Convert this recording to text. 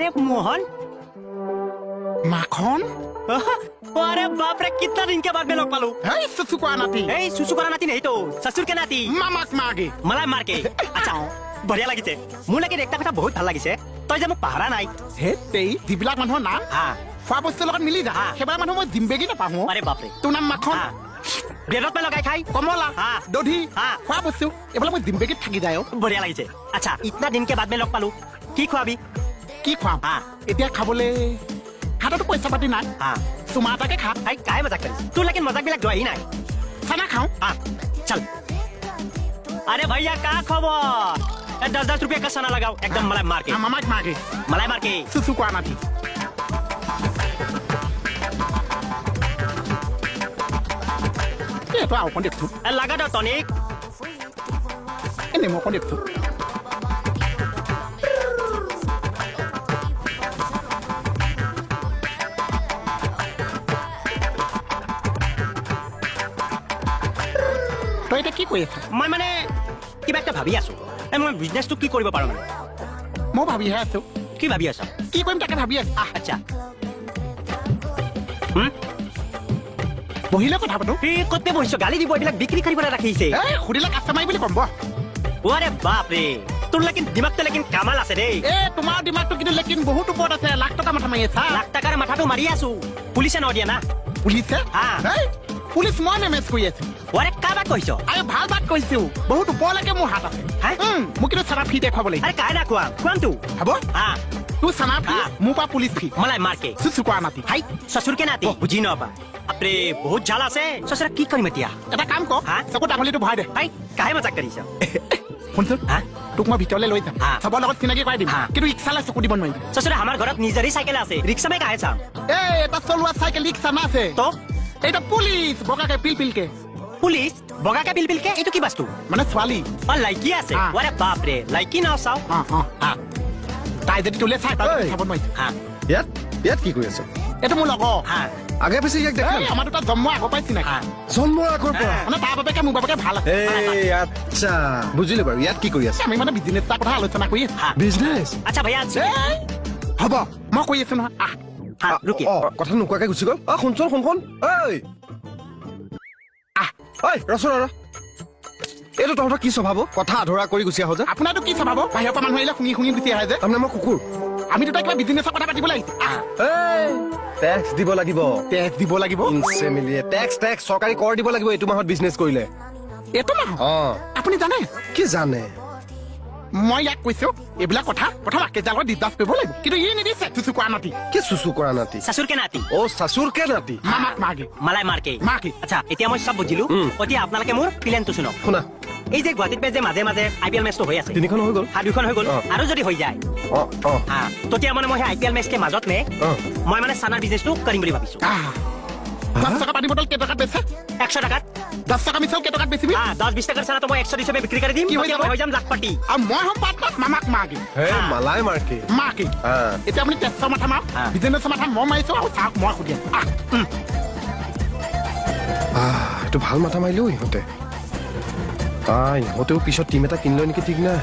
अरे मोहन माखन अरे बाप रे कितना दिन के बाद में लोग पालू सुसु को नाती सुसु करा नाती नहीं तो ससुर के नाती मामाक मागे मलाई मार के अच्छा बढ़िया লাগিছে মোৰ লাগি একটা কথা বহুত ভাল লাগিছে তই যে মোক পাহৰা নাই হে তেই যিবিলাক মানুহৰ নাম খোৱা বস্তুৰ লগত মিলি যায় সেইবিলাক মানুহ মই জিম্বেগি নাপাওঁ আৰে বাপ ৰে তোৰ নাম মাখন ব্ৰেডত মই লগাই খাই কমলা দধি খোৱা বস্তু এইবিলাক মই জিম্বেগিত থাকি যায় बढ़िया লাগিছে আচ্ছা ইতনা দিন के बाद में লগ পালো কি খোৱাবি কি খুৱাম এতিয়া খাবলৈ হাততো পইচা পাতি নাই চুমা এটাকে খা আই কাই মজাক কৰিছ তোৰ লাগি মজাক বিলাক যোৱাই নাই চানা খাওঁ चल अरे भैया का खबर 10-10 रुपया का सना लगाओ एकदम मलाई मार के मामाक मागे मलाई मार के सुसु को नाती এইটো আৰু অকণ দেখছো लगा दो टॉनिक এনে মই অকণ দেখছো তই এতিয়া কি কৰি আছ মই মানে কিবা একটা ভাবি আছো মই বিজনেছটো কি কৰিব পাৰো মানে মই ভাবিহে আছো কি ভাবি আছা কি কৰিম তাকে ভাবি আছো আচ্ছা বহিলে কথা পাতো এই কতে বহিছো গালি দিব এইবিলাক বিক্ৰী কৰিবলৈ ৰাখিছে সুধিলে কাষ্টমাৰ বুলি কম আৰে বাপ ৰে তোৰ লেকিন দিমাগতে লেকিন কামাল আছে ৰে তোমাৰ দিমাগটো কিন্তু লেকিন বহুত ওপৰত আছে লাখ টকা মাথা মাৰি আছে লাখ টাকাৰ মাথাটো মাৰি আছো পুলিচে নদিয়া না পুলিচে পুলিচ মই মেনেজ কৰি আছো আৰে কাবাক কৈছ আৰে ভাল বাত কৈছো বহুত ওপৰলৈকে মোৰ হাত আছে মোক কিন্তু চানা ফি দেখুৱাব লাগিব আৰে কাই না কোৱা কোৱাম তু হ'ব তোৰ চানা ফি মোৰ পৰা পুলিচ ফি मलाई मार के চুচু কোৱা নাতি হাই সसुर के नाती বুজি নবা আপৰে বহুত ঝাল আছে সসুৰা কি কৰিম এতিয়া এটা কাম কৰ চকু ডাঙলিটো ভৰাই দে হাই কাই মজাক কৰিছ শুনছোন তোক মই ভিতৰলৈ লৈ যাম চবৰ লগত চিনাকি কৰাই দিম কিন্তু ৰিক্সালৈ চকু দিব নোৱাৰিম সসুৰা আমাৰ ঘৰত নিজৰে চাইকেল আছে ৰিক্সা মে কাহে চাম এটা চলোৱা চাইকেল ৰিক্সা না আছে তো এটা পুলিচ বগাকে পিলপিলকে পুলিচ বগাকে পিলপিলকে এইটো কি বস্তু মানে ছোৱালী লাইকি আছে আৰে বাপ ৰে লাইকি নাও চাও তাই যদি তোলে চাই চাব নোৱাৰি ইয়াত কি কৰি আছ এইটো মোৰ লগৰ আগে পিছে ইয়াক দেখ আমাৰ দুটা জন্ম আগৰ পৰাই চিনাকি জন্মৰ আগৰ পৰা মানে তাৰ বাবেকে মোৰ বাবেকে ভাল আছে আচ্ছা বুজিলো বাৰু ইয়াত কি কৰি আছে আমি মানে বিজনেছ এটা কথা আলোচনা কৰি আছো বিজনেছ আচ্ছা ভैया হ'ব মই কৈ আছো নহয় रुकिए কথা নোকোৱাকে গুচি গ'ল শুনচোন শুনখন ৰচোন এইটো তহঁতৰ কি স্বভাৱ কথা আধৰা কৰি গুচি আহ যে আপোনাৰতো কি স্বভাৱ বাহিৰৰ পৰা মানুহ আহিলে শুনি শুনি গুচি আহে যে তাৰমানে মই কুকুৰ আমি দুটা কিবা বিজনেছৰ কথা পাতিবলৈ আহিছো টেক্স দিব লাগিব টেক্স দিব লাগিব টেক্স চৰকাৰী কৰ দিব লাগিব এইটো মাহত বিজনেছ কৰিলে এইটো মাহত আপুনি জানে কি জানে মই ইয়াক কৈছো এইবিলাক কথা প্ৰথম আকেজালত ডিছকাছ কৰিব লাগিব কিন্তু ই নিদিছে চুচু কোৱা নাতি কি চুচু কৰা নাতি ससुर के नाती চাচুৰ কে নাতি মামাক মাগে मलाई मार के আচ্ছা এতিয়া মই সব বুজিলো এতিয়া আপোনালোকে মোৰ প্লেনটো শুনক শুনা এই যে গুৱাহাটীত যে মাজে মাজে আইপিএল মেচটো হৈ আছে তিনিখন হৈ গ'ল দুখন হৈ গ'ল আৰু যদি হৈ যায় তেতিয়া মানে মই আইপিএল মেচ কে মাজত নে মই মানে চানাৰ বিজনেছটো কৰিম বুলি ভাবিছো 10 টকা পানী বটল কেইটকাত বেচে 100 টাকাত 10 টকা মিছল কেইটকাত বেচিবি 10-20 টাকাৰ চানা তো মই 100 হিচাপে বিক্ৰী কৰি দিম কি হৈ যাম লাখপতি আৰু মই হম পাৰ্টনাৰ মামাক মাগে মালাই মাৰ্কে মাকে এতিয়া আপুনি টেক্সৰ মাথা মাৰ বিজনেছৰ মাথা মই মাৰিছো আৰু চাওক মই সুধি এইটো ভাল মাথা মাৰিলেও ইহঁতে ইহঁতেও পিছত টিম এটা কিনি লয় নেকি ঠিক নাই